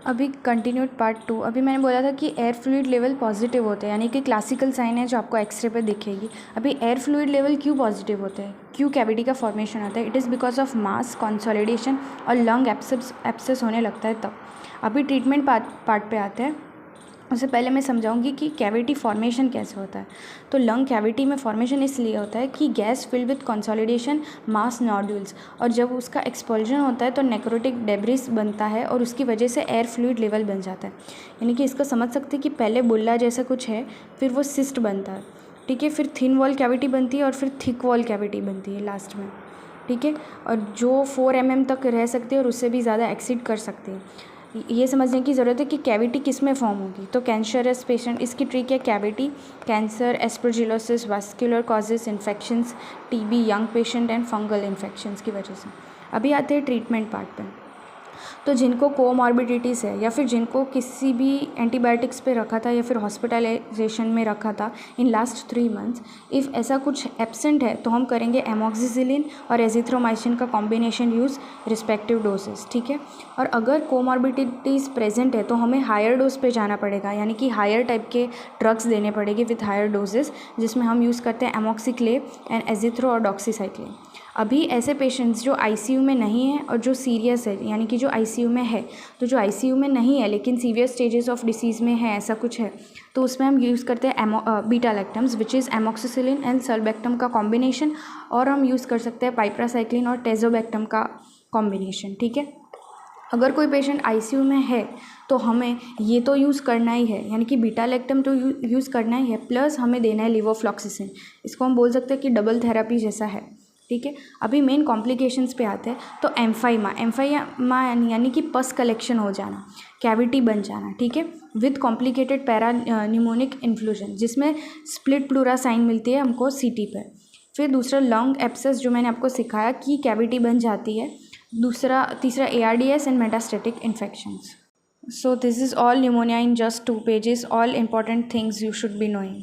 अभी continued part 2। अभी मैंने बोला था कि एयर फ्लूइड लेवल पॉजिटिव होते हैं, यानी कि क्लासिकल साइन है जो आपको एक्सरे पे दिखेगी। अभी एयर फ्लूइड लेवल क्यों पॉजिटिव होते हैं, क्यों कैविटी का फॉर्मेशन होता है? It is because of mass consolidation और लंग एब्सेस होने लगता है तब। अभी ट्रीटमेंट पार्ट पे आते हैं। उससे पहले मैं समझाऊंगी कि कैविटी फॉर्मेशन कैसे होता है। तो लंग कैविटी में फॉर्मेशन इसलिए होता है कि gas filled with consolidation mass nodules, और जब उसका एक्सपल्जन होता है तो नेक्रोटिक डेब्रिस बनता है और उसकी वजह से एयर फ्लूइड लेवल बन जाता है। यानी कि इसको समझ सकते हैं कि पहले बुल्ला जैसा कुछ है, फिर वो सिस्ट बनता है, ठीक है, फिर थिन वॉल कैविटी बनती है और फिर थिक वॉल कैविटी बनती है लास्ट में, ठीक है, और जो 4 mm तक रह सकती है और उससे भी ज़्यादा एक्सीड कर सकती है। ये समझने की ज़रूरत है कि कैविटी किस में फॉर्म होगी। तो कैंसरस पेशेंट, इसकी ट्रिक है cavity, cancer, aspergillosis, vascular causes, infections, TB, young patient and fungal infections की वजह से। अभी आते हैं ट्रीटमेंट पार्ट पे। तो जिनको कोमॉर्बिडिटीज़ है या फिर जिनको किसी भी एंटीबायोटिक्स पे रखा था या फिर हॉस्पिटलाइजेशन में रखा था इन लास्ट 3 मंथ्स, इफ़ ऐसा कुछ एब्सेंट है तो हम करेंगे एमॉक्सिसिलिन और एजिथ्रोमाइसिन का कॉम्बिनेशन यूज़ रिस्पेक्टिव डोसेस, ठीक है। और अगर कोमॉर्बिडिटीज़ प्रेजेंट है तो हमें हायर डोज पे जाना पड़ेगा, यानी कि हायर टाइप के ड्रग्स देने पड़ेंगे विथ हायर डोजेस, जिसमें हम यूज़ करते हैं एमॉक्सिक्लेव एंड एजिथ्रो और डॉक्सीसाइक्लिन। अभी ऐसे पेशेंट्स जो आईसीयू में नहीं है और जो सीरियस है, यानी कि जो आईसीयू में है, तो जो आईसीयू में नहीं है लेकिन सीवियर स्टेजेस ऑफ डिसीज़ में है, ऐसा कुछ है, तो उसमें हम यूज़ करते हैं beta lactams which is amoxicillin and sulbactam का कॉम्बिनेशन, और हम यूज़ कर सकते हैं पाइप्रासाइक्लिन और टेजोबेक्टम का कॉम्बिनेशन, ठीक है। अगर कोई पेशेंट आईसीयू में है तो हमें ये तो यूज़ करना ही है, यानी कि बीटा लैक्टम तो यूज़ करना ही है, प्लस हमें देना है लिवोफ्लॉक्सिसिन। इसको हम बोल सकते हैं कि डबल थेरेपी जैसा है, ठीक है। अभी मेन कॉम्प्लिकेशंस पे आते हैं। तो एम्फाइमा यानी कि पस कलेक्शन हो जाना, कैविटी बन जाना, ठीक है, विद कॉम्प्लिकेटेड पैरा न्यूमोनिक इन्फ्लूजन, जिसमें स्प्लिट प्लूरा साइन मिलती है हमको सीटी पे। फिर दूसरा लंग एब्सेस जो मैंने आपको सिखाया कि कैविटी बन जाती है। तीसरा ARDS and metastatic infections. So this is all pneumonia in just 2 pages, all important things you should be knowing.